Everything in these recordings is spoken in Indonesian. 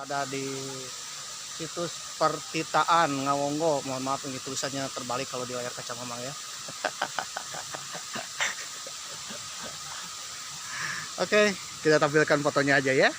Ada di situs Pertitaan Ngawonggo. Mohon maaf ini tulisannya terbalik kalau di layar kaca Mamang ya. Oke, kita tampilkan fotonya aja ya.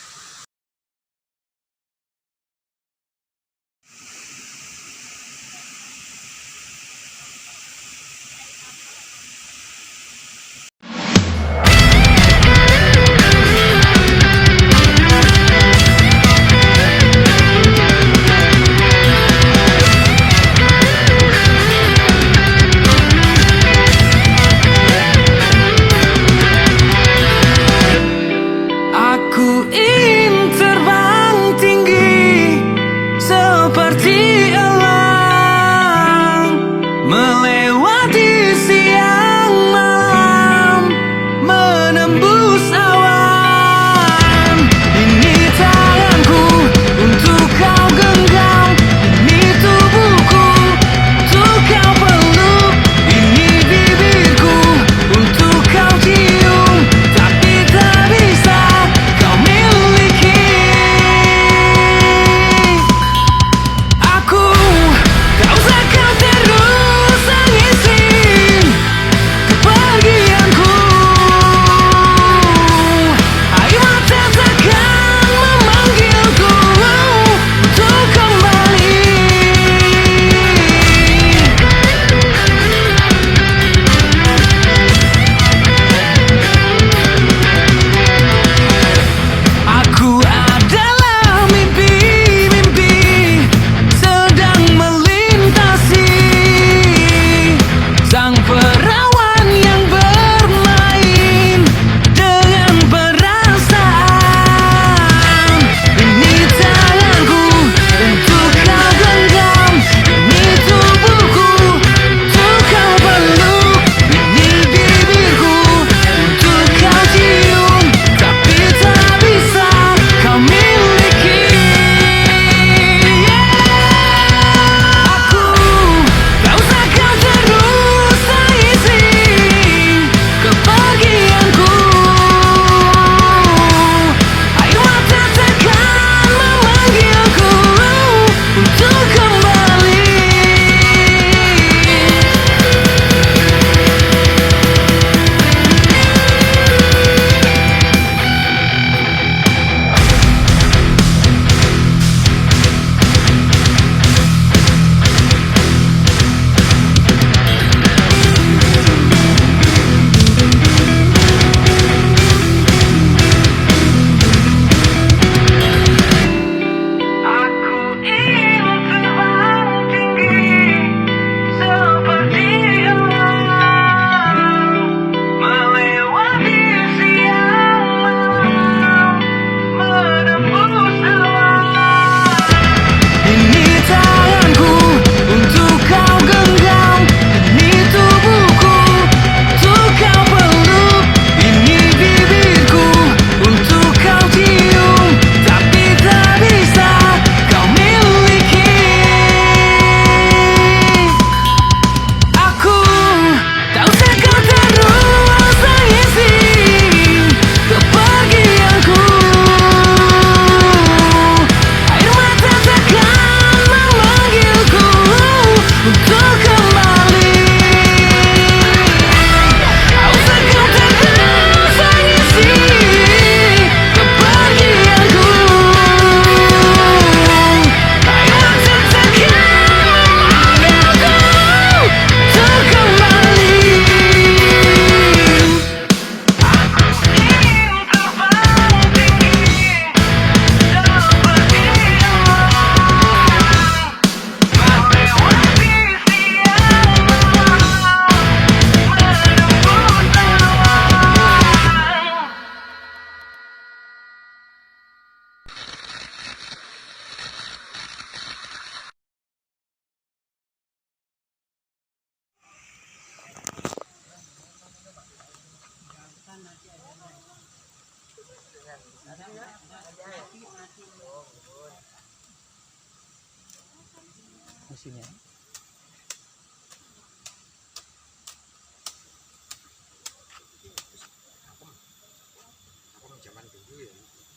Mesinnya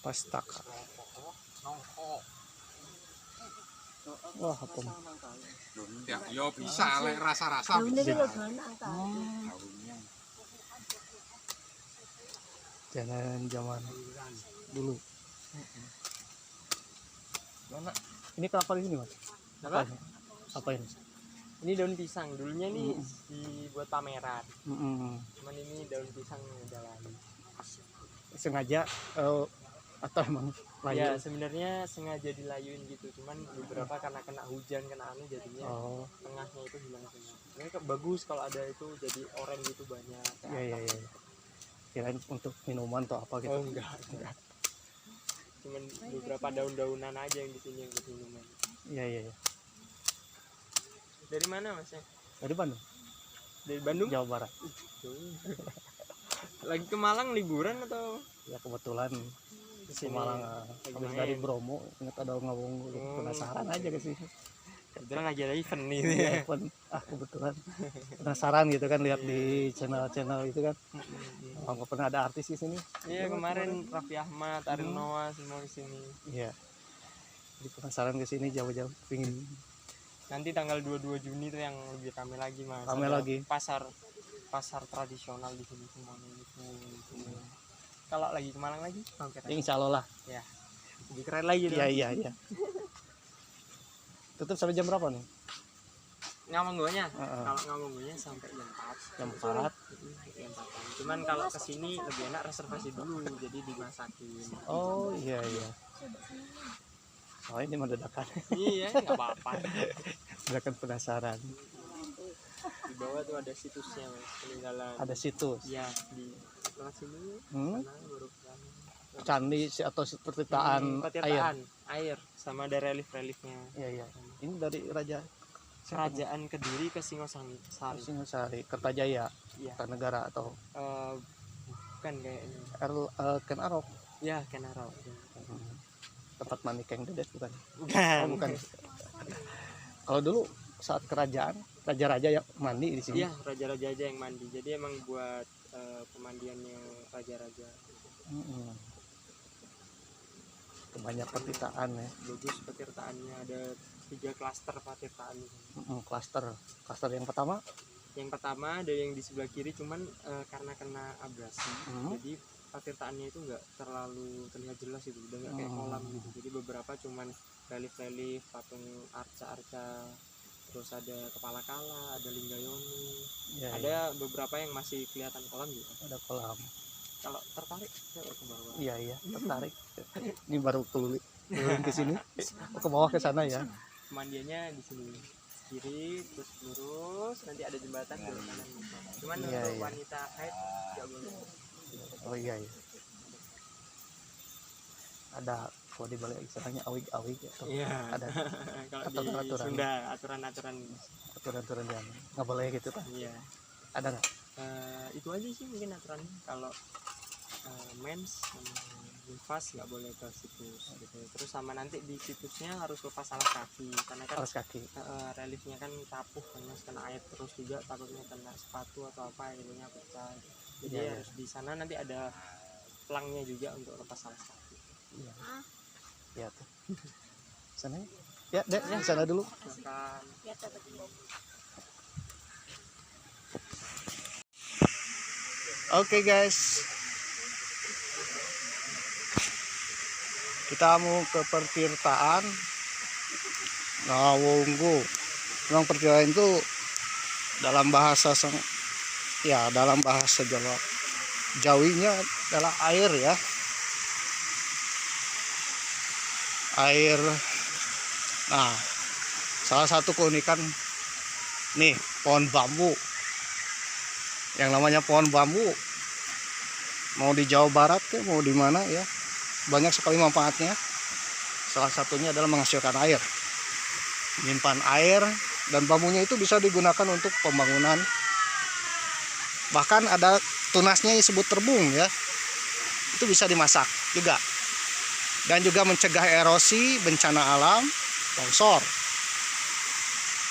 pastaka. Wah, apa? Ya, yo bisa lek rasa-rasa. Jangan zaman dulu. Mana? Ini kelapa di sini, Mas. Apa? Apa ini? Ini daun pisang. Dulunya nih dibuat pameran. Mm-mm. Cuman ini daun pisang udah lali. Sengaja atau emang Ya layu? sebenarnya sengaja dilayuin gitu. Cuman beberapa karena kena hujan, kena anu jadinya Oh, tengahnya itu hilang semua. Ini bagus kalau ada itu jadi oranye gitu banyak. iya. Kirain untuk minuman atau apa gitu. Oh enggak. Cuman beberapa daun-daunan aja yang di sini yang minuman. Iya. Dari mana Mas? Dari Bandung, Dari Bandung? Jawa Barat. Lagi ke Malang liburan atau Ya kebetulan ke ke Malang habis main? dari Bromo, ingat ada Ngawung, penasaran aja ke sini. Kebetulan lagi ada event nih. Iya, kebetulan penasaran gitu kan, lihat di channel itu kan. Nggak pernah ada artis di sini. Iya kemarin Raffi Ahmad, Ariel Noah semua di sini. Iya. Jadi penasaran ke sini jauh-jauh, pingin. Nanti tanggal 22 Juni tuh yang lebih rame lagi Mas. Rame Ada lagi. Pasar tradisional di sini semuanya itu. Kalau lagi ke Malang lagi, Ya, insya Allah lah. ya. Lebih keren lagi tuh. Iya. Tutup sampai jam berapa nih? Ngamonggonya. Heeh. Kalau ngamonggonya sampai jam 4. Jam 4. Jam 4. Cuman kalau ke sini lebih enak reservasi dulu jadi dimasakin. Oh iya. Soalnya ini mah dadakan. Iya, enggak apa-apa. Dadakan penasaran. Di bawah tuh ada situsnya Mas, peninggalan. Ada situs. Iya, di lewat sini. Sana baru ke sana. Candi atau pertirtaan air. Petirtaan air sama ada relief-reliefnya. Iya. Ini dari Raja Kerajaan Kediri ke Singosari. Singosari, Kertajaya, Iya. Kertanegara atau Bukan kayaknya. Ken Arok. Ya, Kenaro. Tempat mandi Keng Dedet bukan? Bukan. Oh, bukan. Kalau dulu saat kerajaan, raja-raja yang mandi di sini. Iya, raja-raja aja yang mandi. Jadi emang buat pemandiannya raja-raja. Banyak pertirtaan ya. Bagus petirtaannya, ada 3 klaster petirtaan. Klaster yang pertama. Yang pertama ada yang di sebelah kiri, cuman karena kena abrasi, jadi petirtaannya itu nggak terlalu terlihat jelas itu, udah nggak kayak kolam gitu. Jadi beberapa cuman relief-relief, patung arca-arca, terus ada kepala kala, ada linggayoni, ada beberapa yang masih kelihatan kolam gitu. Ada kolam. Kalau tertarik ke bawah. Iya, tertarik. Ini baru turun ke sini, ke bawah ke sana ya. Pemandiannya di sini kiri, terus lurus, nanti ada jembatan di kanan. Cuman untuk wanita haid nggak boleh. Oh iya. Ada kalau di balik istilahnya awig-awig atau ada kalau di Sunda aturan-aturan yang nggak boleh gitu kan? Iya. Ada nggak? Itu aja sih mungkin aturannya. Kalau mens nifas nggak boleh ke situs gitu. Terus sama nanti di situsnya harus lepas alas kaki karena kan alas kaki. Reliefnya kan rapuh kan, kena air terus juga takutnya kena sepatu atau apa ininya pecah. Jadi harus di sana nanti ada pelangnya juga untuk lepas alas kaki. Iya. Ya tuh. Sana ya, Dek, ya sana dulu. Makan. Oke guys, kita mau ke pertirtaan Ngawonggo. Memang pertirtaan itu dalam bahasa dalam bahasa Jawa, Jawinya adalah air ya. Air. Nah, salah satu keunikan nih pohon bambu. Yang namanya pohon bambu mau di Jawa Barat ke mau di mana ya, banyak sekali manfaatnya. Salah satunya adalah menghasilkan air, menyimpan air, dan bambunya itu bisa digunakan untuk pembangunan. Bahkan ada tunasnya disebut terbung ya, itu bisa dimasak juga, dan juga mencegah erosi, bencana alam, longsor.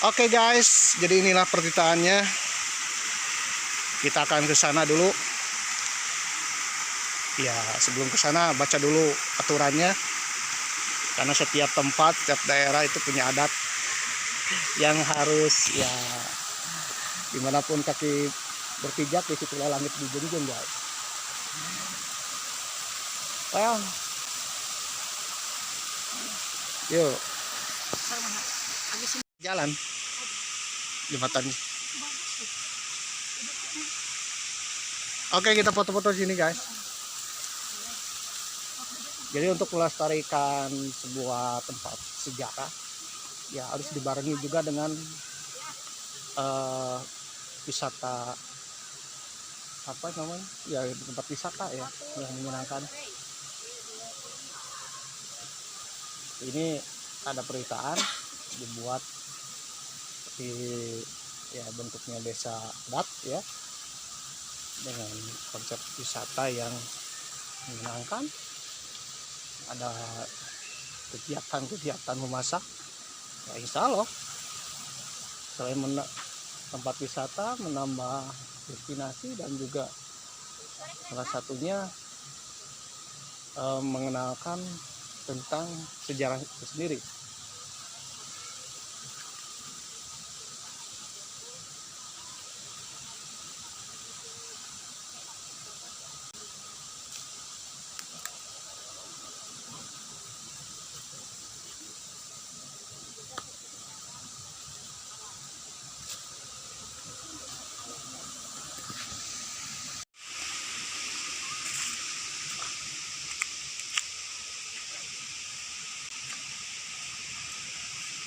Oke guys, jadi inilah pertirtaannya. Kita akan ke sana dulu. Ya, sebelum ke sana baca dulu aturannya. Karena setiap tempat, setiap daerah itu punya adat yang harus ya dimanapun kaki berpijak di situlah langit dijunjung guys. Well, yuk jalan jembatan. Oke, kita foto-foto sini guys. Jadi untuk melestarikan sebuah tempat sejarah ya harus dibarengi juga dengan wisata apa namanya ya, tempat wisata ya yang menyenangkan. Ini ada peritaan dibuat di ya bentuknya desa adat ya, dengan konsep wisata yang menyenangkan. Ada kegiatan-kegiatan memasak ya, insya Allah selain tempat wisata menambah destinasi dan juga salah satunya mengenalkan tentang sejarah itu sendiri.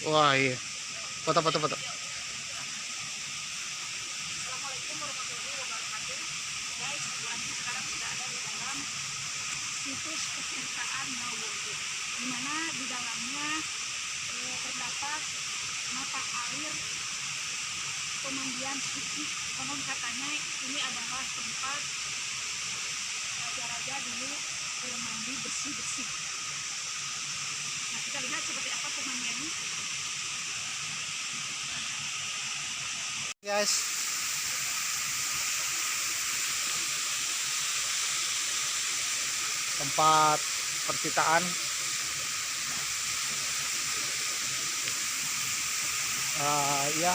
Wah iya, foto. Assalamualaikum warahmatullahi wabarakatuh. Guys, kami sekarang sudah ada di dalam situs petirtaan Mawondo, di mana di dalamnya terdapat mata air pemandian suci. Konon katanya ini adalah tempat raja-raja dulu bermandi bersih-bersih. Nah, kita lihat seperti apa pemandiannya. Guys, tempat percitaan ya,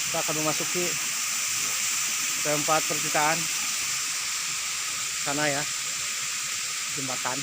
kita akan memasuki tempat percitaan sana ya, jembatan.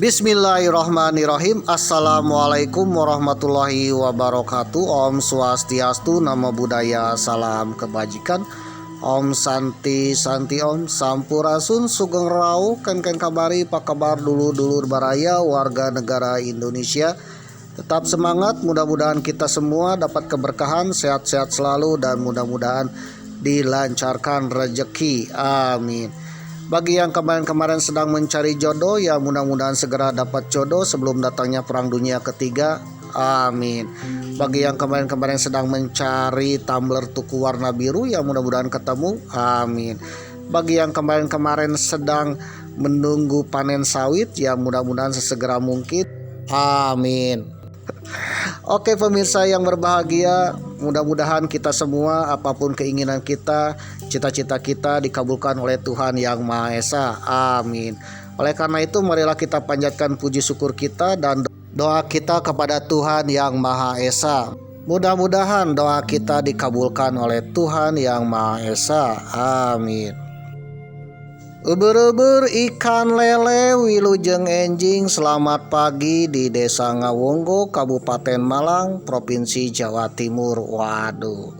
Bismillahirrahmanirrahim. Assalamualaikum warahmatullahi wabarakatuh. Om Swastiastu, Namo Buddhaya, salam kebajikan. Om Santi Santi Om Sampurasun Sugeng Rau Ken kabari pak kabar dulur baraya warga negara Indonesia. Tetap semangat, mudah-mudahan kita semua dapat keberkahan, sehat-sehat selalu, dan mudah-mudahan dilancarkan rezeki. Amin. Bagi yang kemarin-kemarin sedang mencari jodoh, ya mudah-mudahan segera dapat jodoh sebelum datangnya perang dunia ketiga. Amin. Bagi yang kemarin-kemarin sedang mencari tumbler tuku warna biru, ya mudah-mudahan ketemu. Amin. Bagi yang kemarin-kemarin sedang menunggu panen sawit, ya mudah-mudahan sesegera mungkin. Amin. Oke pemirsa yang berbahagia, mudah-mudahan kita semua apapun keinginan kita, cita-cita kita dikabulkan oleh Tuhan Yang Maha Esa. Amin. Oleh karena itu marilah kita panjatkan puji syukur kita dan doa kita kepada Tuhan Yang Maha Esa. Mudah-mudahan doa kita dikabulkan oleh Tuhan Yang Maha Esa. Amin. Uber-uber ikan lele wilujeng enjing, selamat pagi di Desa Ngawonggo, Kabupaten Malang, Provinsi Jawa Timur. Waduh,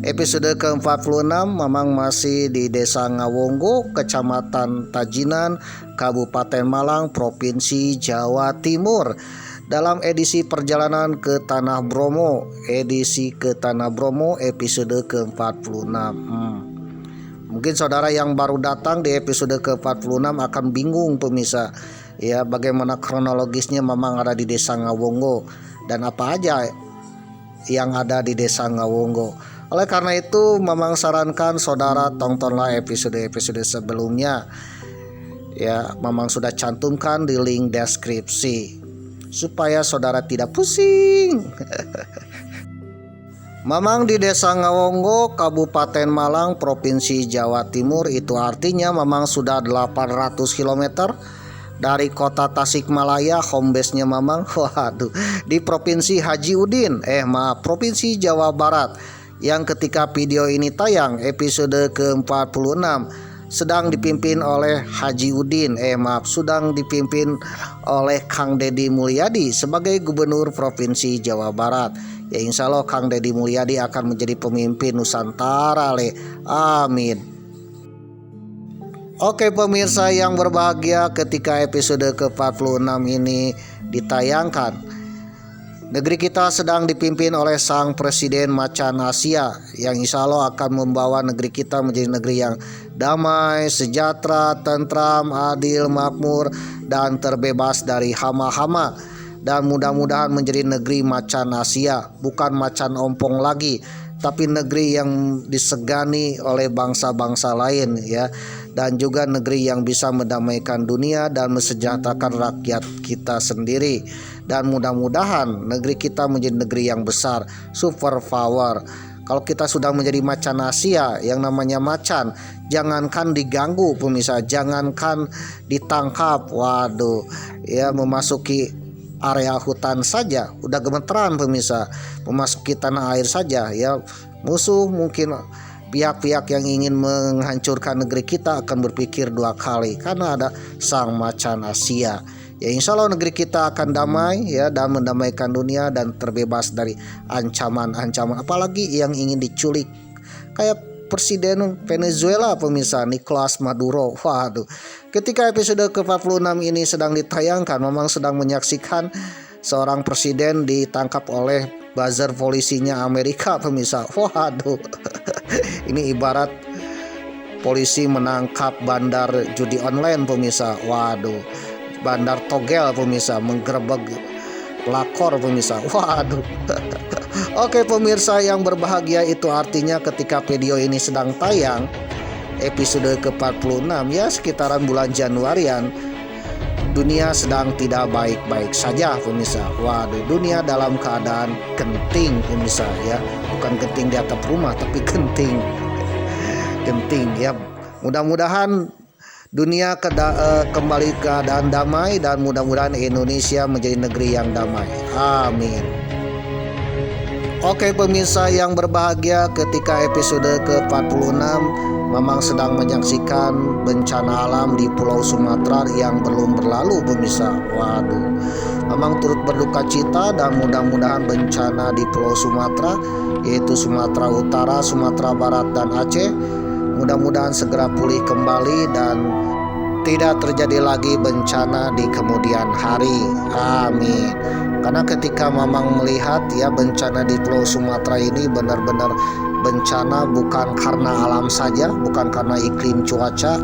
episode ke-46 memang masih di Desa Ngawonggo, Kecamatan Tajinan, Kabupaten Malang, Provinsi Jawa Timur. Dalam edisi perjalanan ke Tanah Bromo, episode ke-46. Mungkin saudara yang baru datang di episode ke-46 akan bingung pemirsa, ya bagaimana kronologisnya memang ada di Desa Ngawonggo dan apa aja yang ada di Desa Ngawonggo. Oleh karena itu memang sarankan saudara tontonlah episode-episode sebelumnya. Ya, memang sudah cantumkan di link deskripsi supaya saudara tidak pusing. Memang di Desa Ngawonggo, Kabupaten Malang, Provinsi Jawa Timur, itu artinya memang sudah 800 km dari kota Tasikmalaya, home base-nya memang di Provinsi Provinsi Jawa Barat. Yang ketika video ini tayang, episode ke-46 sedang dipimpin oleh sedang dipimpin oleh Kang Deddy Mulyadi sebagai Gubernur Provinsi Jawa Barat. Ya insya Allah Kang Deddy Mulyadi akan menjadi pemimpin Nusantara. Amin. Oke pemirsa yang berbahagia, ketika episode ke-46 ini ditayangkan, negeri kita sedang dipimpin oleh Sang Presiden Macan Asia yang insya Allah akan membawa negeri kita menjadi negeri yang damai, sejahtera, tentram, adil, makmur, dan terbebas dari hama-hama. Dan mudah-mudahan menjadi negeri macan Asia, bukan macan ompong lagi, tapi negeri yang disegani oleh bangsa-bangsa lain, ya. Dan juga negeri yang bisa mendamaikan dunia dan mesejahterakan rakyat kita sendiri. Dan mudah-mudahan negeri kita menjadi negeri yang besar, super power. Kalau kita sudah menjadi macan Asia, yang namanya macan, jangankan diganggu pemirsa, jangankan ditangkap, waduh, ya memasuki area hutan saja udah gemeteran pemirsa, memasuki tanah air saja ya musuh, mungkin pihak-pihak yang ingin menghancurkan negeri kita akan berpikir dua kali karena ada Sang Macan Asia. Ya insya Allah negeri kita akan damai ya, dan mendamaikan dunia dan terbebas dari ancaman-ancaman apalagi yang ingin diculik kayak Presiden Venezuela pemirsa, Nicolas Maduro. Waduh, ketika episode ke-46 ini sedang ditayangkan, memang sedang menyaksikan seorang presiden ditangkap oleh buzzer polisinya Amerika pemirsa. Waduh, ini ibarat polisi menangkap bandar judi online pemirsa. Waduh, bandar togel pemirsa, menggerebek pelakor pemirsa. Waduh. Oke pemirsa yang berbahagia, itu artinya ketika video ini sedang tayang episode ke-46 ya sekitaran bulan Januarian, dunia sedang tidak baik-baik saja pemirsa. Waduh, dunia dalam keadaan genting pemirsa ya, bukan genting di atap rumah tapi genting ya. Mudah-mudahan dunia kembali keadaan damai dan mudah-mudahan Indonesia menjadi negeri yang damai. Amin. Oke pemirsa yang berbahagia, ketika episode ke-46 Mamang sedang menyaksikan bencana alam di Pulau Sumatera yang belum berlalu pemirsa. Waduh, Mamang turut berduka cita dan mudah-mudahan bencana di Pulau Sumatera, yaitu Sumatera Utara, Sumatera Barat, dan Aceh, mudah-mudahan segera pulih kembali dan tidak terjadi lagi bencana di kemudian hari. Amin. Karena ketika Mamang melihat ya bencana di Pulau Sumatera ini benar-benar bencana bukan karena alam saja, bukan karena iklim cuaca,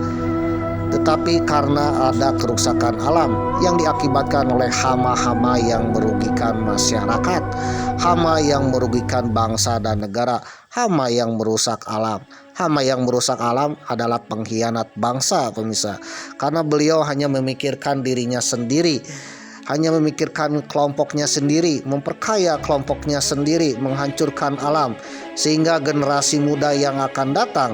tetapi karena ada kerusakan alam yang diakibatkan oleh hama-hama yang merugikan masyarakat, hama yang merugikan bangsa dan negara, hama yang merusak alam. Hama yang merusak alam adalah pengkhianat bangsa pemirsa, karena beliau hanya memikirkan dirinya sendiri, hanya memikirkan kelompoknya sendiri, memperkaya kelompoknya sendiri, menghancurkan alam, sehingga generasi muda yang akan datang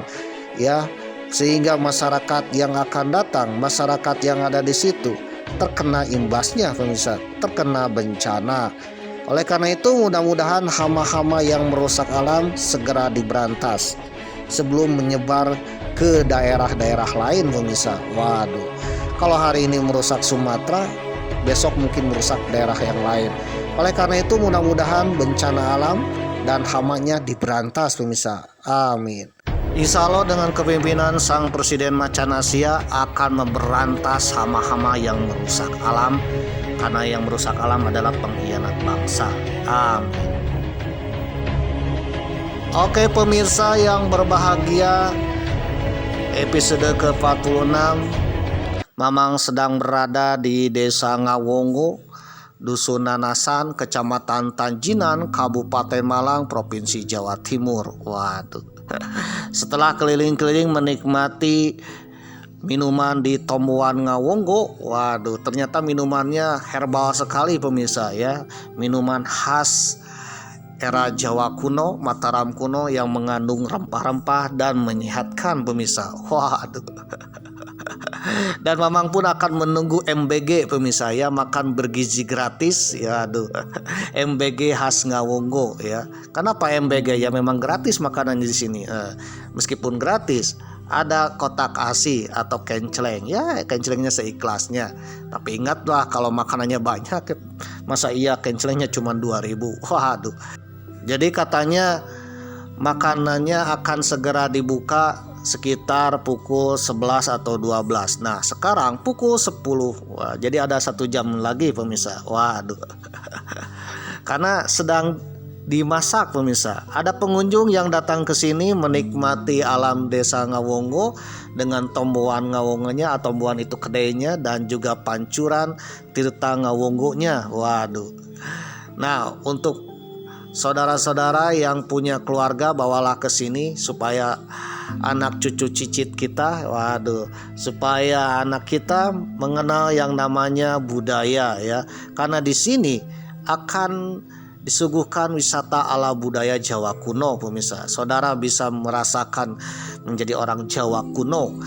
ya, sehingga masyarakat yang akan datang, masyarakat yang ada di situ terkena imbasnya pemirsa, terkena bencana. Oleh karena itu mudah-mudahan hama-hama yang merusak alam segera diberantas sebelum menyebar ke daerah-daerah lain pemirsa. Waduh, kalau hari ini merusak Sumatera, besok mungkin merusak daerah yang lain. Oleh karena itu mudah-mudahan bencana alam dan hamanya diberantas pemirsa. Amin. Insya Allah dengan kepemimpinan Sang Presiden Macan Asia akan memberantas hama-hama yang merusak alam, karena yang merusak alam adalah pengkhianat bangsa. Amin. Oke pemirsa yang berbahagia, episode ke-46 Mamang sedang berada di Desa Ngawonggo, Dusun Nanasan, Kecamatan Tanjinan, Kabupaten Malang, Provinsi Jawa Timur. Waduh, setelah keliling-keliling menikmati minuman di Tomboan Ngawonggo, waduh, ternyata minumannya herbal sekali pemirsa ya, minuman khas era Jawa kuno, Mataram kuno yang mengandung rempah-rempah dan menyehatkan pemirsa. Waduh. Dan Mamang pun akan menunggu MBG pemirsa ya, makan bergizi gratis ya. Aduh. MBG khas Ngawonggo ya. Kenapa MBG? Ya memang gratis makanan di sini. Meskipun gratis, ada kotak ASI atau kenceleng ya, kencelengnya seikhlasnya. Tapi ingatlah kalau makanannya banyak, masa iya kencelengnya cuma 2.000. Waduh. Jadi katanya makanannya akan segera dibuka sekitar pukul 11 atau 12. Nah sekarang pukul 10. Wah, jadi ada 1 jam lagi pemirsa. Waduh. Karena sedang dimasak pemirsa. Ada pengunjung yang datang ke sini menikmati alam Desa Ngawonggo dengan tomboan Ngawonggonya atau tomboan itu kedainya dan juga pancuran Tirta Ngawonggonya. Waduh. Nah untuk saudara-saudara yang punya keluarga, bawalah ke sini supaya anak cucu cicit kita, waduh, supaya anak kita mengenal yang namanya budaya ya. Karena di sini akan disuguhkan wisata ala budaya Jawa kuno pemirsa. Saudara bisa merasakan menjadi orang Jawa kuno,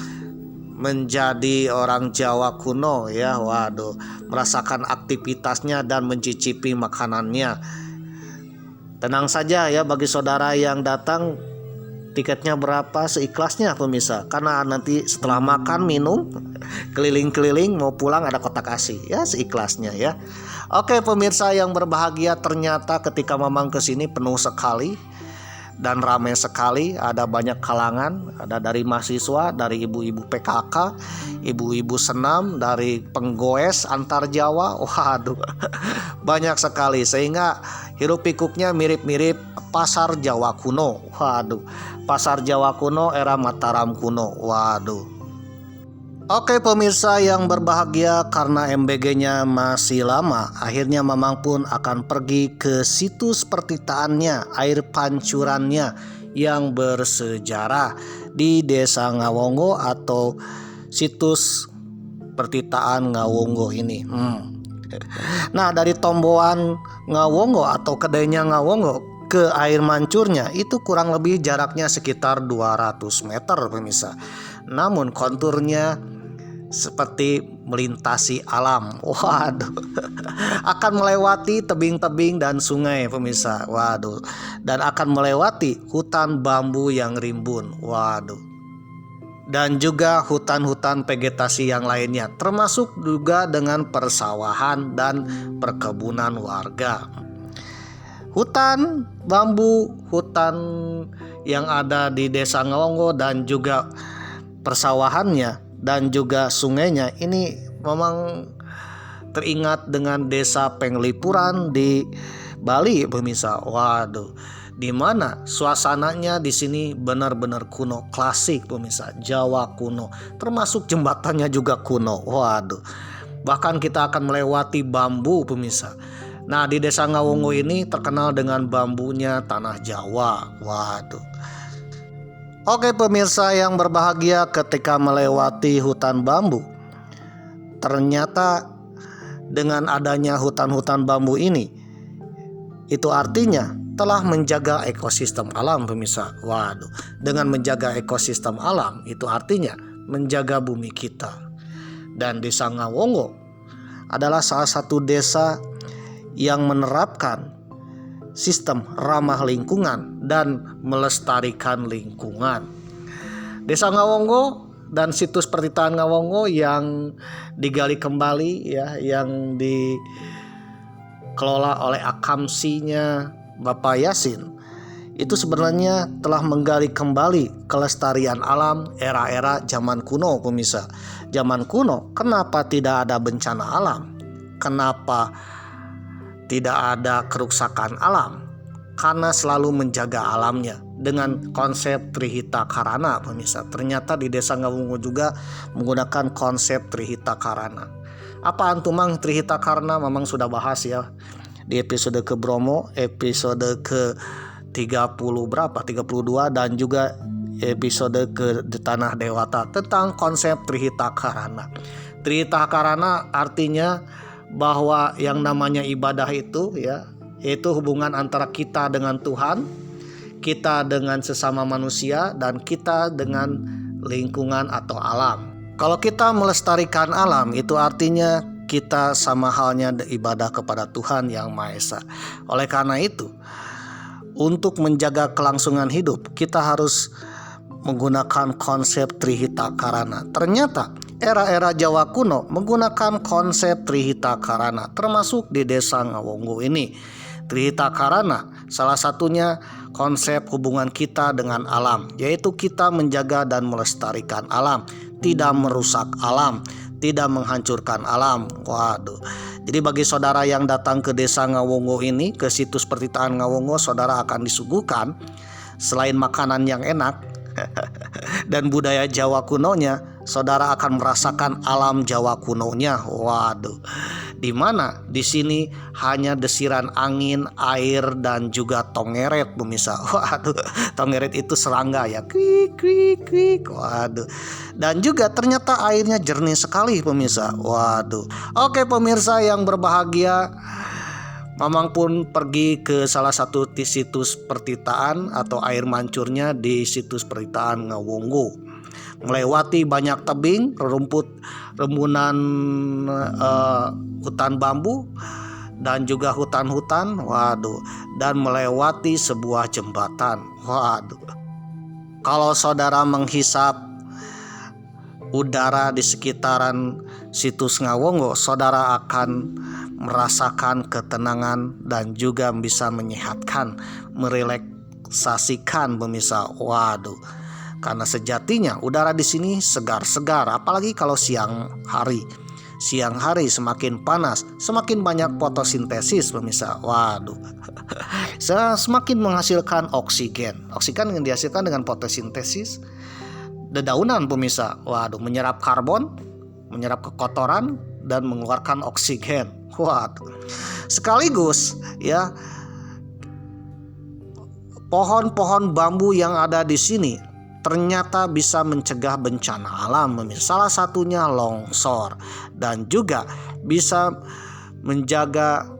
menjadi orang Jawa kuno ya. Waduh, merasakan aktivitasnya dan mencicipi makanannya. Tenang saja ya bagi saudara yang datang, tiketnya berapa seikhlasnya pemirsa. Karena nanti setelah makan minum keliling-keliling mau pulang ada kotak ASI ya, seikhlasnya ya. Oke pemirsa yang berbahagia, ternyata ketika Mamang kesini penuh sekali dan ramai sekali. Ada banyak kalangan, ada dari mahasiswa, dari ibu-ibu PKK, ibu-ibu senam, dari penggoes antar Jawa. Waduh, banyak sekali sehingga hiruk pikuknya mirip-mirip pasar Jawa kuno. Waduh, pasar Jawa kuno era Mataram kuno. Waduh. Oke pemirsa yang berbahagia, karena MBG-nya masih lama, akhirnya Mamang pun akan pergi ke situs pertitaannya, air pancurannya yang bersejarah di Desa Ngawonggo atau situs pertitaan Ngawonggo ini. Nah dari Tomboan Ngawonggo atau kedainya Ngawonggo ke air mancurnya itu kurang lebih jaraknya sekitar 200 meter pemirsa. Namun konturnya seperti melintasi alam. Waduh. Akan melewati tebing-tebing dan sungai pemirsa. Waduh. Dan akan melewati hutan bambu yang rimbun. Waduh. dan juga hutan-hutan vegetasi yang lainnya, termasuk juga dengan persawahan dan perkebunan warga. Hutan bambu, hutan yang ada di Desa Ngawongo dan juga persawahannya dan juga sungainya ini memang teringat dengan Desa Penglipuran di Bali, pemirsa. Waduh, di mana suasananya di sini benar-benar kuno, klasik, pemirsa, Jawa kuno, termasuk jembatannya juga kuno. Waduh, bahkan kita akan melewati bambu, pemirsa. Nah, di Desa Ngawongo ini terkenal dengan bambunya tanah Jawa. Waduh. Oke, pemirsa yang berbahagia, ketika melewati hutan bambu, ternyata dengan adanya hutan-hutan bambu ini, itu artinya telah menjaga ekosistem alam, pemirsa. Waduh, dengan menjaga ekosistem alam itu artinya menjaga bumi kita. Dan Desa Ngawongo adalah salah satu desa yang menerapkan sistem ramah lingkungan dan melestarikan lingkungan. Desa Ngawongo dan situs pertitaan Ngawongo yang digali kembali ya, yang dikelola oleh akamsinya Bapak Yasin, itu sebenarnya telah menggali kembali kelestarian alam era-era zaman kuno, pemirsa. Zaman kuno, kenapa tidak ada bencana alam? Kenapa tidak ada kerusakan alam? Karena selalu menjaga alamnya dengan konsep Trihita Karana, pemirsa. Ternyata di Desa Ngawongo juga menggunakan konsep Trihita Karana. Apaan tuh Mang Trihita Karana? Memang sudah bahas ya di episode ke Bromo, episode ke 30 berapa? 32 dan juga episode ke Tanah Dewata tentang konsep Trihita Karana. Trihita Karana artinya bahwa yang namanya ibadah itu ya, yaitu hubungan antara kita dengan Tuhan, kita dengan sesama manusia, dan kita dengan lingkungan atau alam. Kalau kita melestarikan alam, itu artinya kita sama halnya ibadah kepada Tuhan Yang Maha Esa. Oleh karena itu, untuk menjaga kelangsungan hidup, kita harus menggunakan konsep Trihita Karana. Ternyata era-era Jawa kuno menggunakan konsep Trihita Karana, termasuk di Desa Ngawongo ini. Trihita Karana salah satunya konsep hubungan kita dengan alam, yaitu kita menjaga dan melestarikan alam, tidak merusak alam, tidak menghancurkan alam. Waduh. Jadi bagi saudara yang datang ke Desa Ngawongo ini, ke situs pertitaan Ngawongo, saudara akan disuguhkan selain makanan yang enak dan budaya Jawa kunonya, saudara akan merasakan alam Jawa kunonya. Waduh. Di mana di sini hanya desiran angin, air, dan juga tongeret, pemirsa. Waduh, tongeret itu serangga ya, krik krik krik. Waduh. Dan juga ternyata airnya jernih sekali, pemirsa. Waduh. Oke, pemirsa yang berbahagia, Mamang pun pergi ke salah satu situs pertitaan atau air mancurnya di situs pertitaan Ngawongo. Melewati banyak tebing, rumput, rembunan hutan bambu dan juga hutan-hutan. Waduh, dan melewati sebuah jembatan. Waduh. Kalau saudara menghisap udara di sekitaran situs Ngawongo, saudara akan merasakan ketenangan dan juga bisa menyehatkan, merelaksasikan, pemirsa. Waduh. Karena sejatinya udara di sini segar-segar, apalagi kalau siang hari. Siang hari semakin panas, semakin banyak fotosintesis, pemirsa. Waduh. Semakin menghasilkan oksigen. Oksigen yang dihasilkan dengan fotosintesis dedaunan, pemirsa. Waduh, menyerap karbon, menyerap kekotoran dan mengeluarkan oksigen. Waduh. Sekaligus ya, pohon-pohon bambu yang ada di sini ternyata bisa mencegah bencana alam, salah satunya longsor, dan juga bisa menjaga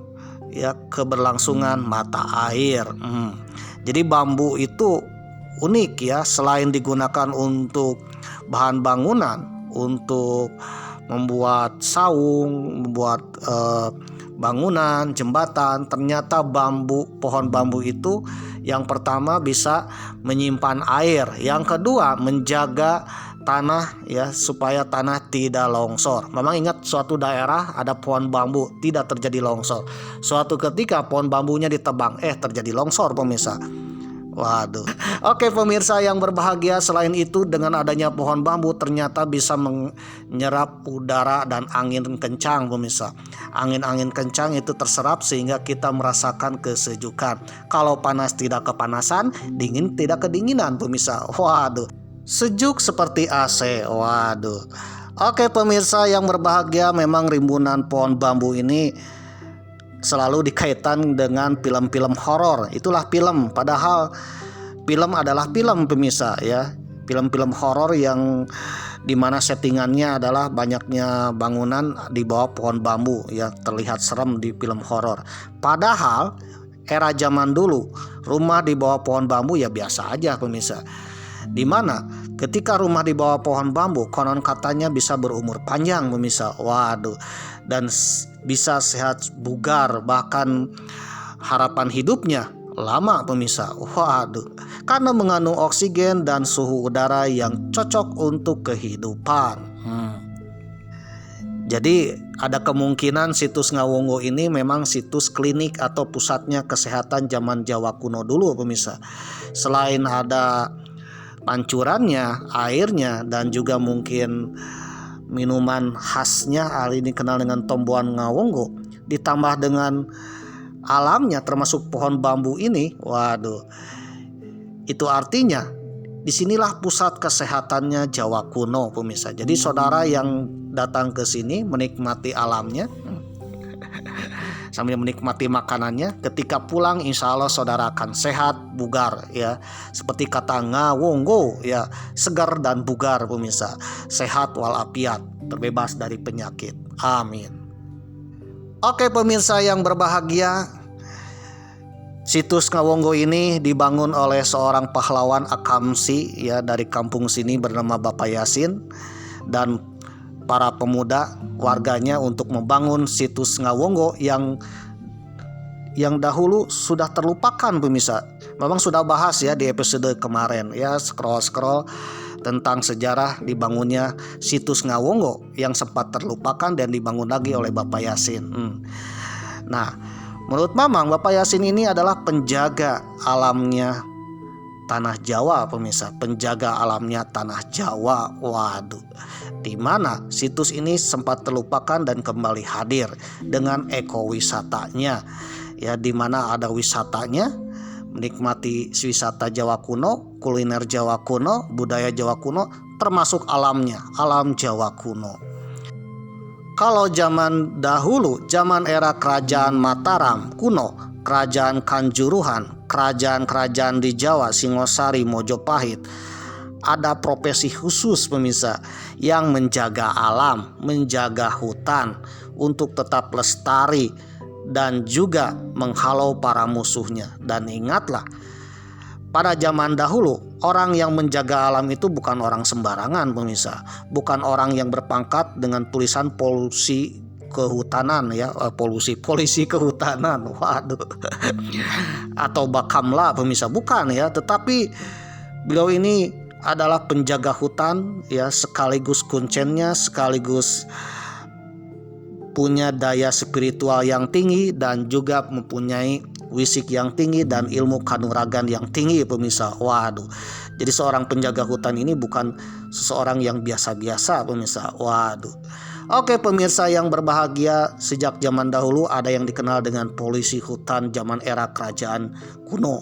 ya keberlangsungan mata air. Jadi bambu itu unik ya, selain digunakan untuk bahan bangunan, untuk membuat saung, membuat bangunan, jembatan, ternyata pohon bambu itu yang pertama bisa menyimpan air, yang kedua menjaga tanah ya, supaya tanah tidak longsor. Memang ingat suatu daerah ada pohon bambu tidak terjadi longsor. Suatu ketika pohon bambunya ditebang, terjadi longsor pemirsa. Waduh. Oke pemirsa yang berbahagia, selain itu dengan adanya pohon bambu ternyata bisa menyerap udara dan angin kencang pemirsa. Angin-angin kencang itu terserap sehingga kita merasakan kesejukan. Kalau panas tidak kepanasan, dingin tidak kedinginan pemirsa. Waduh. Sejuk seperti AC. Waduh. Oke pemirsa yang berbahagia, memang rimbunan pohon bambu ini selalu dikaitkan dengan film-film horor. Itulah film, padahal film adalah film pemirsa ya. Film-film horor yang dimana settingannya adalah banyaknya bangunan di bawah pohon bambu ya, terlihat serem di film horor. Padahal era zaman dulu rumah di bawah pohon bambu ya biasa aja pemirsa. Dimana ketika rumah di bawah pohon bambu konon katanya bisa berumur panjang pemirsa. Waduh. Dan bisa sehat bugar, bahkan harapan hidupnya lama pemirsa. Waduh. Karena mengandung oksigen dan suhu udara yang cocok untuk kehidupan. Jadi ada kemungkinan situs Ngawonggo ini memang situs klinik atau pusatnya kesehatan zaman Jawa kuno dulu pemirsa. Selain ada pancurannya, airnya, dan juga mungkin minuman khasnya, hal ini kenal dengan tomboan Ngawonggo, ditambah dengan alamnya termasuk pohon bambu ini. Waduh. Itu artinya disinilah pusat kesehatannya Jawa kuno pemirsa. Jadi saudara yang datang ke sini menikmati alamnya sambil menikmati makanannya, ketika pulang insya Allah saudara akan sehat bugar ya. Seperti kata Ngawonggo ya, segar dan bugar pemirsa, sehat walafiat, terbebas dari penyakit. Amin. Oke pemirsa yang berbahagia, situs Ngawonggo ini dibangun oleh seorang pahlawan Akamsi ya, dari kampung sini bernama Bapak Yasin dan para pemuda warganya untuk membangun situs Ngawonggo yang dahulu sudah terlupakan pemirsa. Memang sudah bahas ya di episode kemarin ya, scroll tentang sejarah dibangunnya situs Ngawonggo yang sempat terlupakan dan dibangun lagi oleh Bapak Yasin. Nah, menurut Mamang, Bapak Yasin ini adalah penjaga alamnya tanah Jawa pemirsa, penjaga alamnya tanah Jawa. Waduh. Di mana situs ini sempat terlupakan dan kembali hadir dengan ekowisatanya. Ya, di mana ada wisatanya, menikmati wisata Jawa kuno, kuliner Jawa kuno, budaya Jawa kuno, termasuk alamnya, alam Jawa kuno. Kalau zaman dahulu, zaman era kerajaan Mataram kuno, kerajaan Kanjuruhan, kerajaan-kerajaan di Jawa, Singosari, Mojopahit, ada profesi khusus pemirsa yang menjaga alam, menjaga hutan untuk tetap lestari dan juga menghalau para musuhnya. Dan ingatlah, pada zaman dahulu orang yang menjaga alam itu bukan orang sembarangan pemirsa, bukan orang yang berpangkat dengan tulisan polisi kehutanan ya, polisi kehutanan, waduh, atau bakamla pemirsa, bukan ya, tetapi beliau ini adalah penjaga hutan ya, sekaligus kuncennya, sekaligus punya daya spiritual yang tinggi dan juga mempunyai wisik yang tinggi dan ilmu kanuragan yang tinggi pemirsa. Waduh. Jadi seorang penjaga hutan ini bukan seseorang yang biasa-biasa pemirsa. Waduh. Oke pemirsa yang berbahagia, sejak zaman dahulu ada yang dikenal dengan polisi hutan zaman era kerajaan kuno.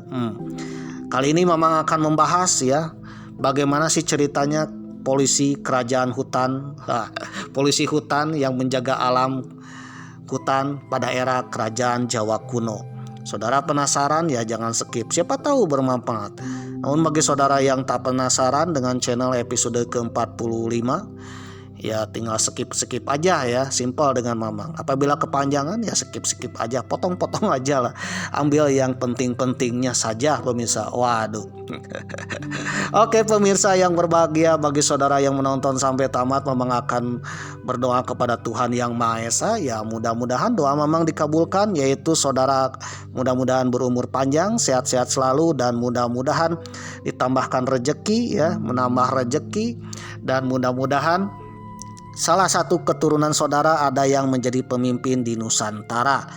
Kali ini Mamang akan membahas ya, bagaimana sih ceritanya polisi kerajaan hutan, polisi hutan yang menjaga alam hutan pada era kerajaan Jawa kuno. Saudara penasaran ya, jangan skip, siapa tahu bermanfaat. Namun bagi saudara yang tak penasaran dengan channel episode ke-45, ya tinggal skip aja ya, simpel dengan Mamang. Apabila kepanjangan ya skip aja, potong aja lah, ambil yang penting-pentingnya saja pemirsa. Waduh. Oke pemirsa yang berbahagia, bagi saudara yang menonton sampai tamat, Mamang akan berdoa kepada Tuhan Yang Maha Esa ya, mudah-mudahan doa Mamang dikabulkan, yaitu saudara mudah-mudahan berumur panjang, sehat-sehat selalu, dan mudah-mudahan ditambahkan rejeki ya, menambah rejeki Dan mudah-mudahan salah satu keturunan saudara ada yang menjadi pemimpin di Nusantara.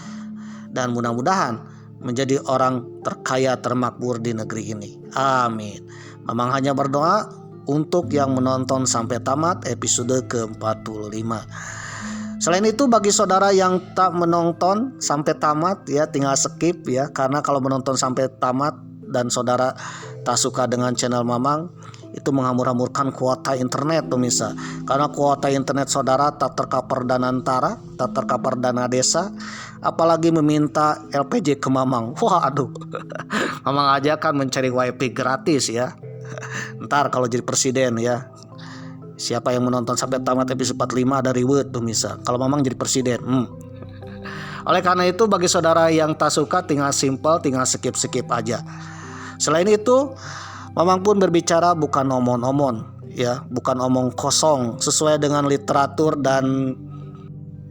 Dan mudah-mudahan menjadi orang terkaya termakmur di negeri ini. Amin. Mamang hanya berdoa untuk yang menonton sampai tamat episode ke-45. Selain itu bagi saudara yang tak menonton sampai tamat ya tinggal skip ya, karena kalau menonton sampai tamat dan saudara tak suka dengan channel Mamang, itu menghambur-hamburkan kuota internet pemirsa. Karena kuota internet saudara tak tercover dana antara, tak tercover dana desa, apalagi meminta LPG ke Mamang. Wah aduh. Mamang aja kan mencari wifi gratis ya. Ntar kalau jadi presiden ya, siapa yang menonton sampai tamat episode 45 dari Word pemirsa, kalau Mamang jadi presiden. Oleh karena itu bagi saudara yang tak suka tinggal simple, tinggal skip aja. Selain itu Mamang pun berbicara bukan omong-omong ya, bukan omong kosong, sesuai dengan literatur dan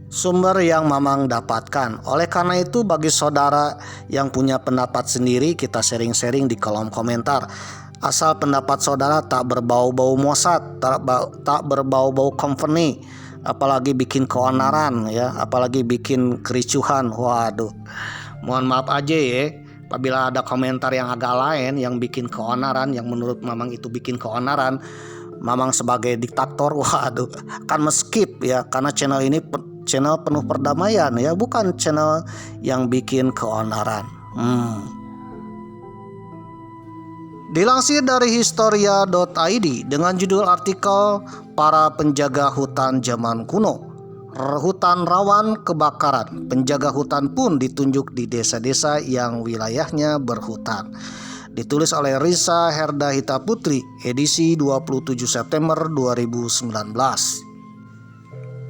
sumber yang Mamang dapatkan. Oleh karena itu bagi saudara yang punya pendapat sendiri, kita sharing-sharing di kolom komentar. Asal pendapat saudara tak berbau-bau Mossad, tak berbau-bau company, apalagi bikin keonaran ya, apalagi bikin kericuhan. Waduh, mohon maaf aja ya apabila ada komentar yang agak lain yang bikin keonaran, yang menurut Mamang itu bikin keonaran. Mamang sebagai diktator, waduh, akan skip ya, karena channel ini channel penuh perdamaian ya, bukan channel yang bikin keonaran. Dilansir dari historia.id dengan judul artikel para penjaga hutan zaman kuno, hutan rawan kebakaran, penjaga hutan pun ditunjuk di desa-desa yang wilayahnya berhutan. Ditulis oleh Risa Herdahita Putri, edisi 27 September 2019.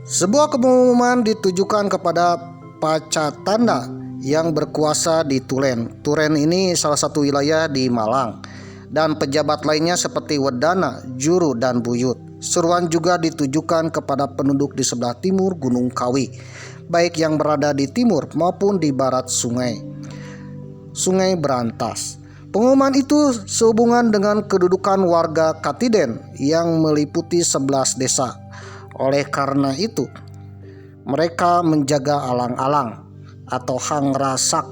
Sebuah pengumuman ditujukan kepada Pacatanda yang berkuasa di Tulen. Tulen ini salah satu wilayah di Malang. Dan pejabat lainnya seperti Wedana, Juru, dan Buyut. Seruan juga ditujukan kepada penduduk di sebelah timur Gunung Kawi, baik yang berada di timur maupun di barat Sungai Berantas. Pengumuman itu sehubungan dengan kedudukan warga Katiden yang meliputi 11 desa. Oleh karena itu, mereka menjaga alang-alang atau hangrasak,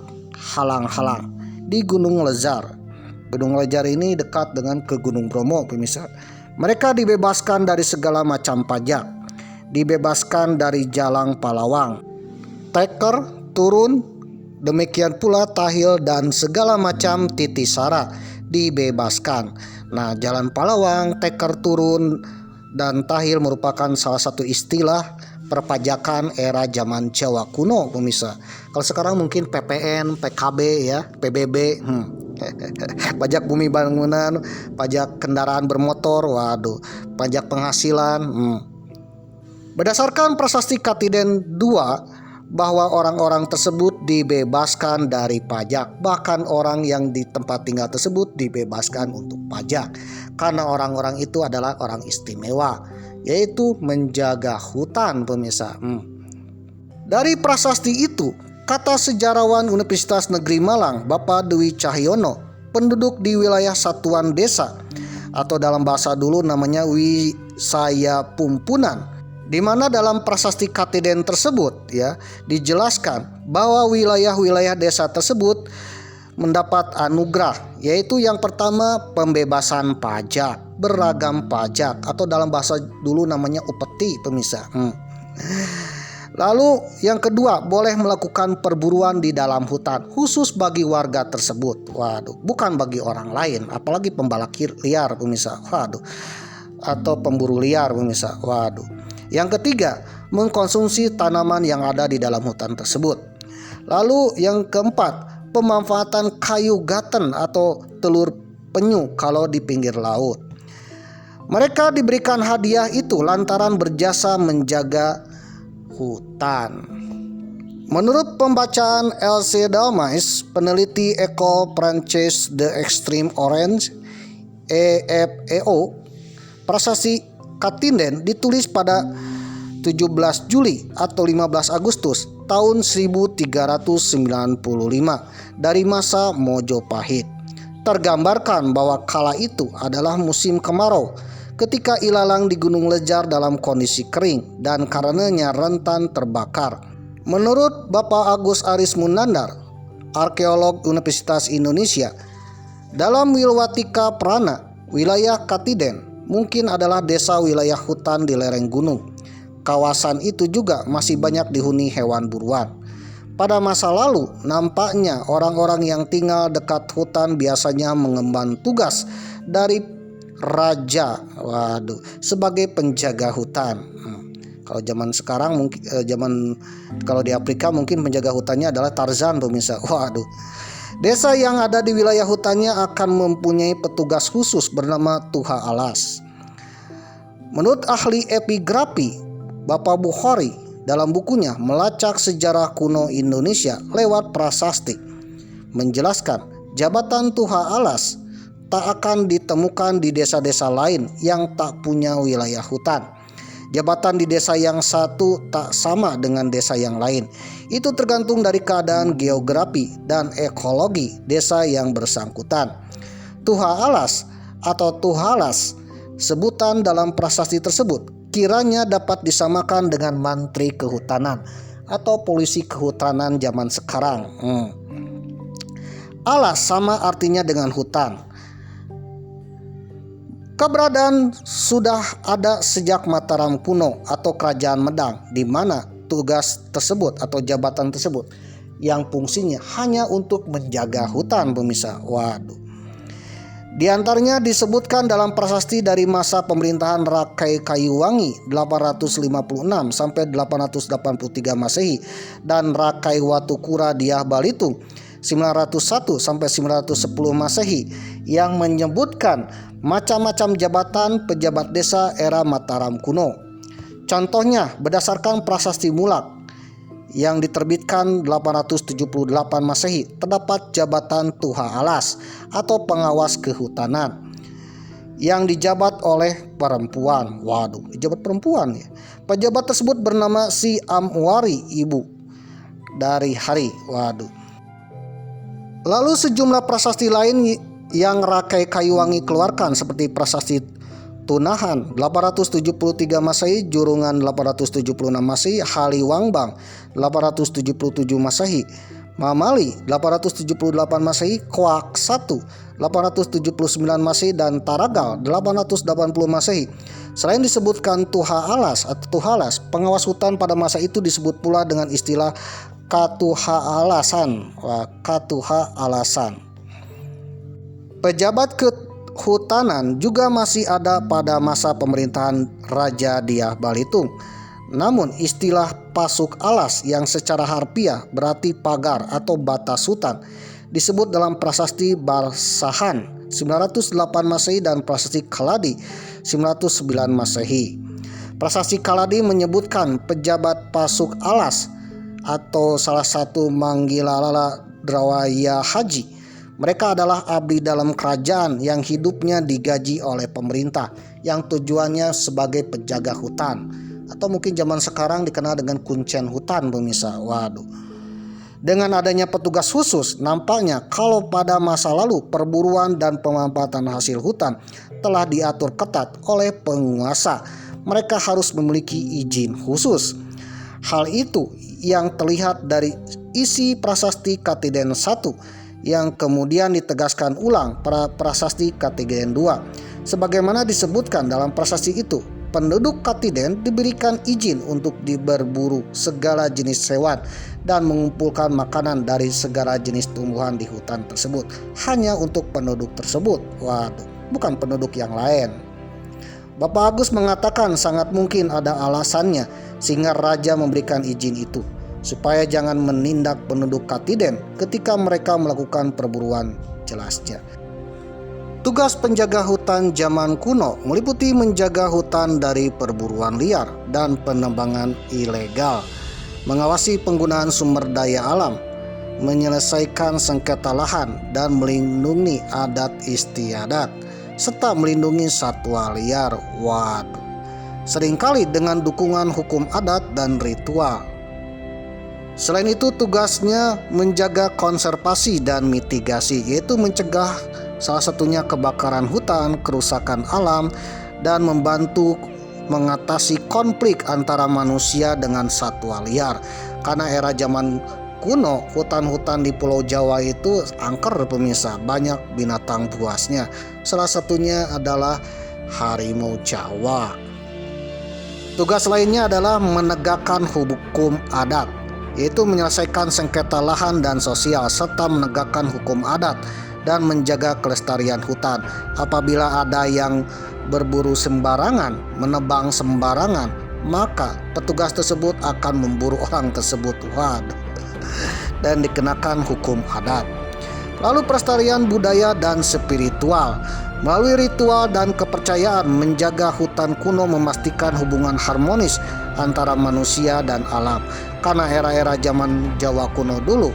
halang-halang di Gunung Lezar. Gunung Lezar ini dekat dengan ke Gunung Bromo pemirsa. Mereka dibebaskan dari segala macam pajak, dibebaskan dari jalang Palawang, teker, turun, demikian pula tahil dan segala macam titisara dibebaskan. Nah, jalan Palawang, teker, turun, dan tahil merupakan salah satu istilah perpajakan era zaman Jawa kuno pemirsa. Kalau sekarang mungkin PPN, PKB ya, PBB, pajak bumi bangunan, pajak kendaraan bermotor, waduh, pajak penghasilan. Berdasarkan Prasasti Katiden 2 bahwa orang-orang tersebut dibebaskan dari pajak, bahkan orang yang di tempat tinggal tersebut dibebaskan untuk pajak, karena orang-orang itu adalah orang istimewa, yaitu menjaga hutan pemirsa. Dari prasasti itu, kata sejarawan Universitas Negeri Malang Bapak Dwi Cahyono, penduduk di wilayah satuan desa atau dalam bahasa dulu namanya Wisaya Pumpunan, di mana dalam prasasti Katiden tersebut ya dijelaskan bahwa wilayah-wilayah desa tersebut mendapat anugerah, yaitu yang pertama pembebasan pajak, beragam pajak atau dalam bahasa dulu namanya upeti pemirsa. Lalu yang kedua, boleh melakukan perburuan di dalam hutan khusus bagi warga tersebut. Waduh, bukan bagi orang lain, apalagi pembalak liar pemirsa. Waduh, atau pemburu liar pemirsa. Waduh. Yang ketiga, mengkonsumsi tanaman yang ada di dalam hutan tersebut. Lalu yang keempat, pemanfaatan kayu gaten atau telur penyu kalau di pinggir laut. Mereka diberikan hadiah itu lantaran berjasa menjaga hutan. Menurut pembacaan L.C. Dalmais, peneliti Ecole Française d'Extrême Orange EFEO, prasasti Katiden ditulis pada 17 Juli atau 15 Agustus tahun 1395 dari masa Mojopahit. Tergambarkan bahwa kala itu adalah musim kemarau. ketika ilalang di Gunung Lejar dalam kondisi kering dan karenanya rentan terbakar. Menurut Bapak Agus Aris Munandar, arkeolog Universitas Indonesia, dalam Wilwatika Prana, wilayah Katiden mungkin adalah desa wilayah hutan di lereng gunung. Kawasan itu juga masih banyak dihuni hewan buruan. Pada masa lalu, nampaknya orang-orang yang tinggal dekat hutan biasanya mengemban tugas dari raja, sebagai penjaga hutan. Kalau zaman sekarang mungkin kalau di Afrika mungkin penjaga hutannya adalah Tarzan, pemirsa. Desa yang ada di wilayah hutannya akan mempunyai petugas khusus bernama Tuha Alas. Menurut ahli epigrafi Bapak Bukhari dalam bukunya Melacak Sejarah Kuno Indonesia lewat Prasasti, menjelaskan jabatan Tuha Alas tak akan ditemukan di desa-desa lain yang tak punya wilayah hutan. Jabatan di desa yang satu tak sama dengan desa yang lain. Itu tergantung dari keadaan geografi dan ekologi desa yang bersangkutan. Tuha Alas atau Tuhalas, sebutan dalam prasasti tersebut, kiranya dapat disamakan dengan mantri kehutanan atau polisi kehutanan zaman sekarang. Alas sama artinya dengan hutan. Keberadaan sudah ada sejak Mataram kuno atau Kerajaan Medang, di mana tugas tersebut atau jabatan tersebut yang fungsinya hanya untuk menjaga hutan, pemirsa. Di antaranya disebutkan dalam prasasti dari masa pemerintahan Rakai Kayuwangi 856 sampai 883 Masehi dan Rakai Watukura Diah Balitung 901 sampai 910 Masehi yang menyebutkan macam-macam jabatan pejabat desa era Mataram kuno. Contohnya berdasarkan prasasti Mulak yang diterbitkan 878 Masehi, terdapat jabatan Tuha Alas atau pengawas kehutanan yang dijabat oleh perempuan. Dijabat perempuan ya. Pejabat tersebut bernama Si Amwari, ibu dari Hari. Lalu sejumlah prasasti lain yang Rakai Kayuwangi keluarkan seperti prasasti Tunahan 873 Masehi, Jurungan 876 Masehi, Haliwangbang 877 Masehi, Mamali 878 Masehi, Kuak 1 879 Masehi dan Taragal 880 Masehi. Selain disebutkan Tuha Alas atau Tuhalas, pengawas hutan pada masa itu disebut pula dengan istilah Katuha Alasan. Pejabat kehutanan juga masih ada pada masa pemerintahan Raja Diah Balitung. Namun istilah pasuk alas yang secara harfiah berarti pagar atau batas hutan disebut dalam prasasti Barsahan 908 Masehi dan prasasti Kaladi 909 Masehi. Prasasti Kaladi menyebutkan pejabat pasuk alas atau salah satu Manggilala Drawaya Haji. Mereka adalah abdi dalam kerajaan yang hidupnya digaji oleh pemerintah yang tujuannya sebagai penjaga hutan atau mungkin zaman sekarang dikenal dengan kuncen hutan, pemirsa. Dengan adanya petugas khusus, nampaknya kalau pada masa lalu perburuan dan pemanfaatan hasil hutan telah diatur ketat oleh penguasa, mereka harus memiliki izin khusus. Hal itu yang terlihat dari isi prasasti Katiden 1 yang kemudian ditegaskan ulang pada prasasti Katiden 2. Sebagaimana disebutkan dalam prasasti itu, penduduk Katiden diberikan izin untuk berburu segala jenis hewan dan mengumpulkan makanan dari segala jenis tumbuhan di hutan tersebut hanya untuk penduduk tersebut. Bukan penduduk yang lain. Bapak Agus mengatakan sangat mungkin ada alasannya sehingga raja memberikan izin itu, supaya jangan menindak penduduk Katiden ketika mereka melakukan perburuan. Jelasnya, tugas penjaga hutan zaman kuno meliputi menjaga hutan dari perburuan liar dan penebangan ilegal, mengawasi penggunaan sumber daya alam, menyelesaikan sengketa lahan dan melindungi adat istiadat, serta melindungi satwa liar. Seringkali dengan dukungan hukum adat dan ritual. Selain itu, tugasnya menjaga konservasi dan mitigasi, yaitu mencegah salah satunya kebakaran hutan, kerusakan alam, dan membantu mengatasi konflik antara manusia dengan satwa liar. Karena era zaman kuno, hutan-hutan di Pulau Jawa itu angker pemirsa, banyak binatang buasnya. Salah satunya adalah harimau Jawa. Tugas lainnya adalah menegakkan hukum adat, yaitu menyelesaikan sengketa lahan dan sosial serta menegakkan hukum adat dan menjaga kelestarian hutan. Apabila ada yang berburu sembarangan, menebang sembarangan, maka petugas tersebut akan memburu orang tersebut. Waduh. Dan dikenakan hukum adat. Lalu pelestarian budaya dan spiritual. Melalui ritual dan kepercayaan menjaga hutan kuno memastikan hubungan harmonis antara manusia dan alam. Karena era-era zaman Jawa kuno dulu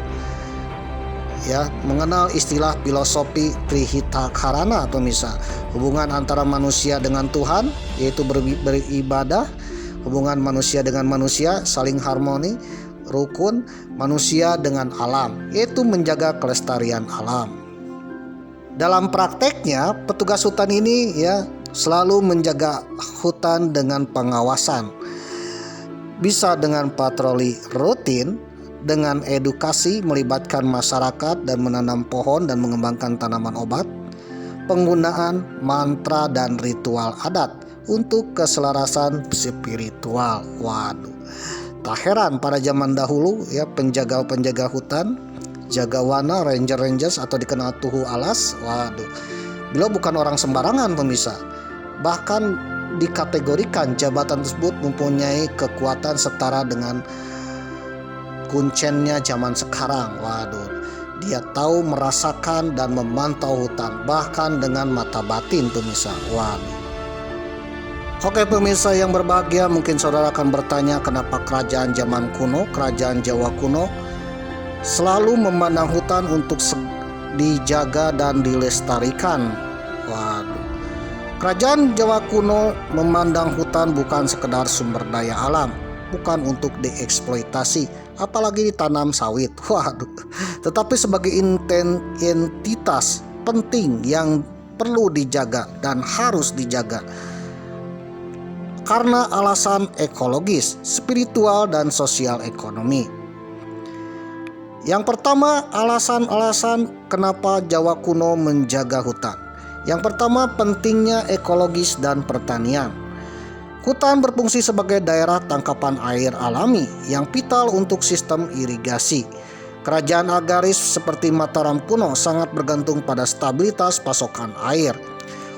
ya mengenal istilah filosofi Trihita Karana atau misal hubungan antara manusia dengan Tuhan, yaitu beribadah, hubungan manusia dengan manusia saling harmoni, rukun, manusia dengan alam, yaitu menjaga kelestarian alam. Dalam prakteknya, petugas hutan ini ya selalu menjaga hutan dengan pengawasan. Bisa dengan patroli rutin, dengan edukasi melibatkan masyarakat dan menanam pohon dan mengembangkan tanaman obat, penggunaan mantra dan ritual adat untuk keselarasan spiritual. Waduh, tak heran pada zaman dahulu ya penjaga hutan, jagawana, rangers atau dikenal tuhu alas. Waduh, beliau bukan orang sembarangan pemirsa. Bahkan dikategorikan jabatan tersebut mempunyai kekuatan setara dengan kuncennya zaman sekarang. Waduh, dia tahu, merasakan dan memantau hutan bahkan dengan mata batin pemirsa. Waduh. Oke pemirsa yang berbahagia, mungkin saudara akan bertanya kenapa kerajaan zaman kuno, kerajaan Jawa kuno selalu memandang hutan untuk dijaga dan dilestarikan. Waduh. Kerajaan Jawa kuno memandang hutan bukan sekedar sumber daya alam, bukan untuk dieksploitasi, apalagi ditanam sawit. Waduh. Tetapi sebagai entitas penting yang perlu dijaga dan harus dijaga karena alasan ekologis, spiritual, dan sosial ekonomi. Yang pertama, alasan-alasan kenapa Jawa kuno menjaga hutan. Yang pertama, pentingnya ekologis dan pertanian. Hutan berfungsi sebagai daerah tangkapan air alami yang vital untuk sistem irigasi. Kerajaan agraris seperti Mataram kuno sangat bergantung pada stabilitas pasokan air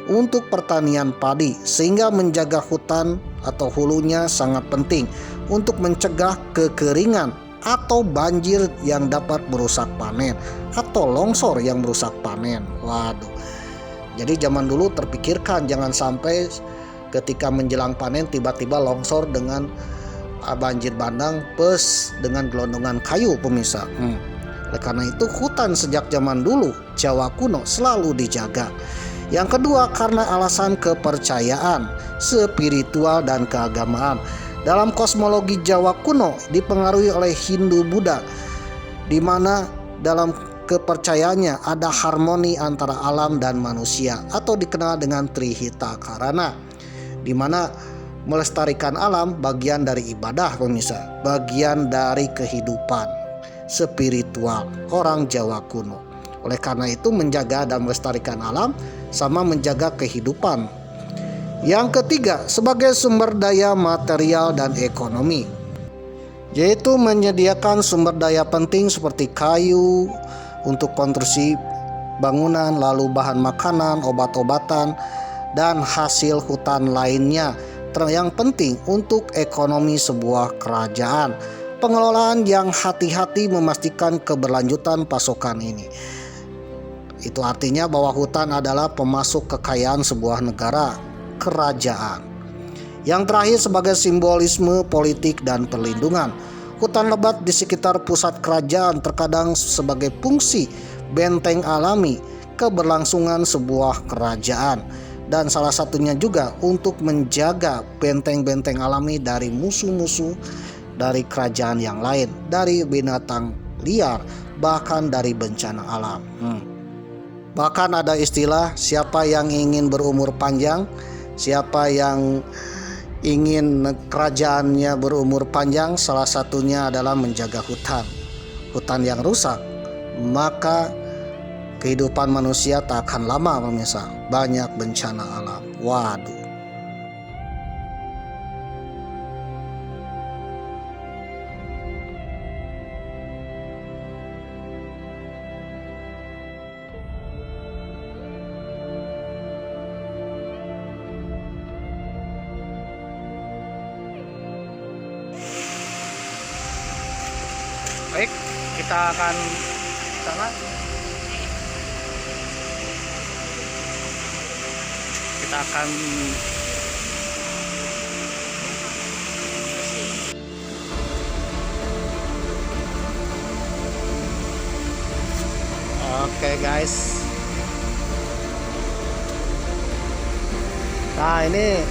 untuk pertanian padi, sehingga menjaga hutan atau hulunya sangat penting untuk mencegah kekeringan atau banjir yang dapat merusak panen atau longsor yang merusak panen. Waduh. Jadi zaman dulu terpikirkan jangan sampai ketika menjelang panen tiba-tiba longsor dengan banjir bandang plus dengan gelondongan kayu pemirsa. Oleh karena itu hutan sejak zaman dulu Jawa kuno selalu dijaga. Yang kedua, karena alasan kepercayaan, spiritual, dan keagamaan. Dalam kosmologi Jawa kuno dipengaruhi oleh Hindu Buddha, di mana dalam kepercayaannya ada harmoni antara alam dan manusia atau dikenal dengan Trihita Karana, di mana melestarikan alam bagian dari ibadah pemirsa, bagian dari kehidupan spiritual orang Jawa kuno. Oleh karena itu menjaga dan melestarikan alam sama menjaga kehidupan. Yang ketiga, sebagai sumber daya material dan ekonomi, yaitu menyediakan sumber daya penting seperti kayu untuk konstruksi bangunan, lalu bahan makanan, obat-obatan, dan hasil hutan lainnya yang penting untuk ekonomi sebuah kerajaan. Pengelolaan yang hati-hati memastikan keberlanjutan pasokan ini. Itu artinya bahwa hutan adalah pemasok kekayaan sebuah negara, kerajaan. Yang terakhir, sebagai simbolisme politik dan perlindungan. Hutan lebat di sekitar pusat kerajaan terkadang sebagai fungsi benteng alami keberlangsungan sebuah kerajaan, dan salah satunya juga untuk menjaga benteng-benteng alami dari musuh-musuh dari kerajaan yang lain, dari binatang liar, bahkan dari bencana alam. Bahkan ada istilah, siapa yang ingin berumur panjang, Siapa yang ingin kerajaannya berumur panjang, salah satunya adalah menjaga hutan. Hutan yang rusak, maka kehidupan manusia tak akan lama pemirsa. Banyak bencana alam. Waduh. Baik, kita akan sana. Kita akan oke guys. Nah ini